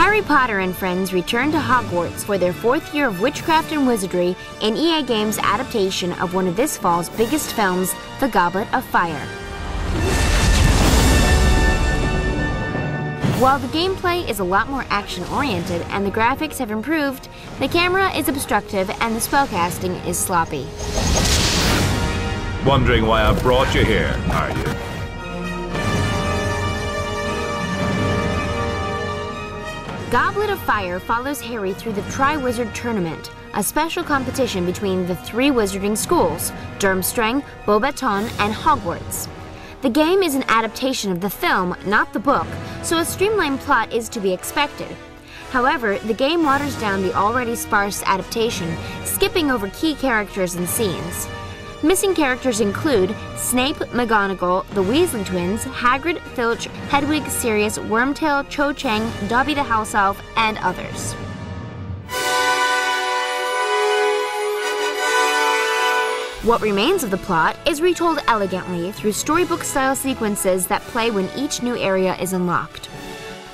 Harry Potter and friends return to Hogwarts for their 4th year of witchcraft and wizardry in EA Games' adaptation of one of this fall's biggest films, The Goblet of Fire. While the gameplay is a lot more action-oriented and the graphics have improved, the camera is obstructive and the spellcasting is sloppy. Wondering why I brought you here, are you? Goblet of Fire follows Harry through the Tri-Wizard Tournament, a special competition between the 3 wizarding schools, Durmstrang, Beauxbaton, and Hogwarts. The game is an adaptation of the film, not the book, so a streamlined plot is to be expected. However, the game waters down the already sparse adaptation, skipping over key characters and scenes. Missing characters include Snape, McGonagall, the Weasley twins, Hagrid, Filch, Hedwig, Sirius, Wormtail, Cho Chang, Dobby the House Elf, and others. What remains of the plot is retold elegantly through storybook-style sequences that play when each new area is unlocked.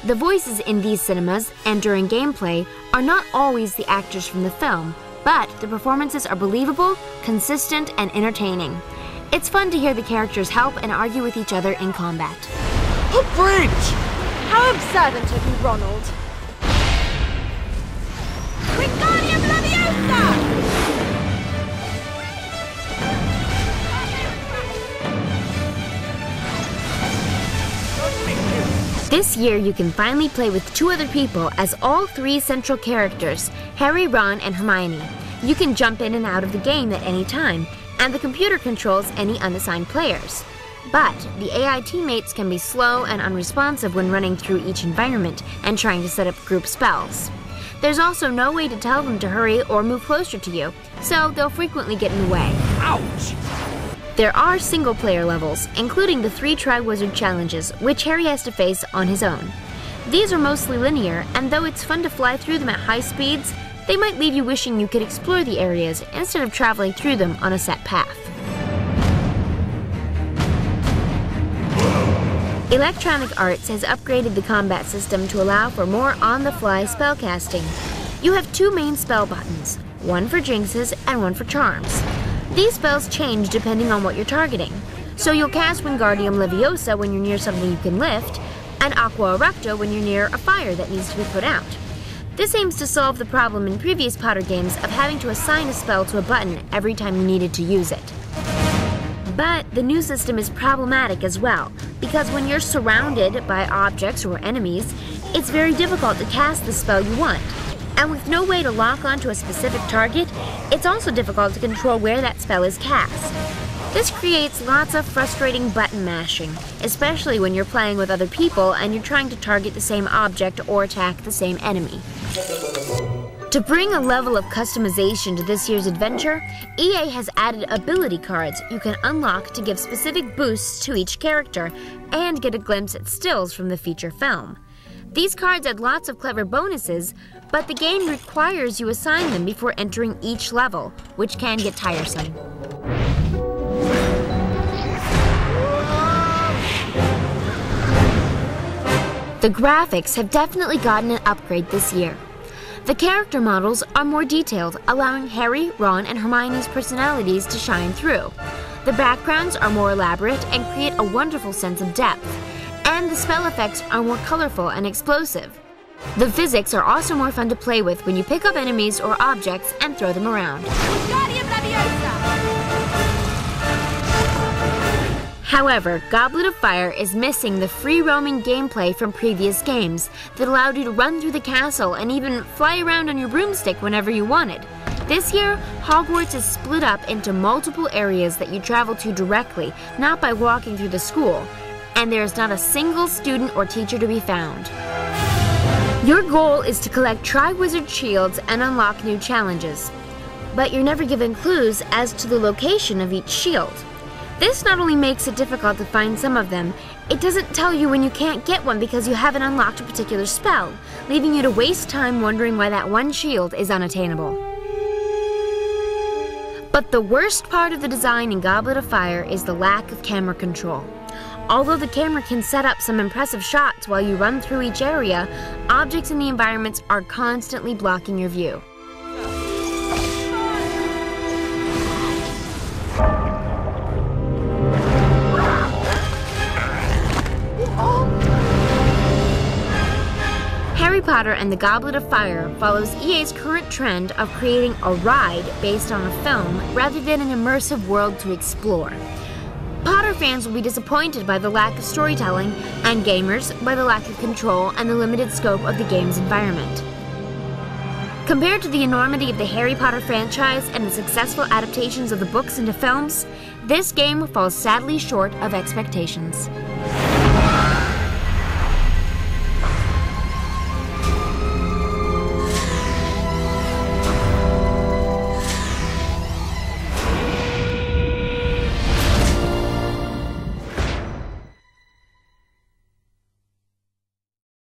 The voices in these cinemas and during gameplay are not always the actors from the film, but the performances are believable, consistent, and entertaining. It's fun to hear the characters help and argue with each other in combat. A bridge! How observant of you, Ronald. Wingardium Leviosa! This year, you can finally play with 2 other people as all 3 central characters, Harry, Ron, and Hermione. You can jump in and out of the game at any time, and the computer controls any unassigned players. But the AI teammates can be slow and unresponsive when running through each environment and trying to set up group spells. There's also no way to tell them to hurry or move closer to you, so they'll frequently get in the way. Ouch! There are single-player levels, including the 3 Tri-Wizard challenges, which Harry has to face on his own. These are mostly linear, and though it's fun to fly through them at high speeds, they might leave you wishing you could explore the areas instead of traveling through them on a set path. Electronic Arts has upgraded the combat system to allow for more on-the-fly spellcasting. You have 2 main spell buttons, one for jinxes and one for charms. These spells change depending on what you're targeting. So you'll cast Wingardium Leviosa when you're near something you can lift, and Aqua Erupta when you're near a fire that needs to be put out. This aims to solve the problem in previous Potter games of having to assign a spell to a button every time you needed to use it. But the new system is problematic as well, because when you're surrounded by objects or enemies, it's very difficult to cast the spell you want. And with no way to lock onto a specific target, it's also difficult to control where that spell is cast. This creates lots of frustrating button mashing, especially when you're playing with other people and you're trying to target the same object or attack the same enemy. To bring a level of customization to this year's adventure, EA has added ability cards you can unlock to give specific boosts to each character and get a glimpse at stills from the feature film. These cards add lots of clever bonuses, but the game requires you assign them before entering each level, which can get tiresome. The graphics have definitely gotten an upgrade this year. The character models are more detailed, allowing Harry, Ron, and Hermione's personalities to shine through. The backgrounds are more elaborate and create a wonderful sense of depth, and the spell effects are more colorful and explosive. The physics are also more fun to play with when you pick up enemies or objects and throw them around. However, Goblet of Fire is missing the free-roaming gameplay from previous games that allowed you to run through the castle and even fly around on your broomstick whenever you wanted. This year, Hogwarts is split up into multiple areas that you travel to directly, not by walking through the school, and there is not a single student or teacher to be found. Your goal is to collect Tri-Wizard shields and unlock new challenges, but you're never given clues as to the location of each shield. This not only makes it difficult to find some of them, it doesn't tell you when you can't get one because you haven't unlocked a particular spell, leaving you to waste time wondering why that one shield is unattainable. But the worst part of the design in Goblet of Fire is the lack of camera control. Although the camera can set up some impressive shots while you run through each area, objects in the environments are constantly blocking your view. Harry Potter and the Goblet of Fire follows EA's current trend of creating a ride based on a film rather than an immersive world to explore. Potter fans will be disappointed by the lack of storytelling, and gamers by the lack of control and the limited scope of the game's environment. Compared to the enormity of the Harry Potter franchise and the successful adaptations of the books into films, this game falls sadly short of expectations.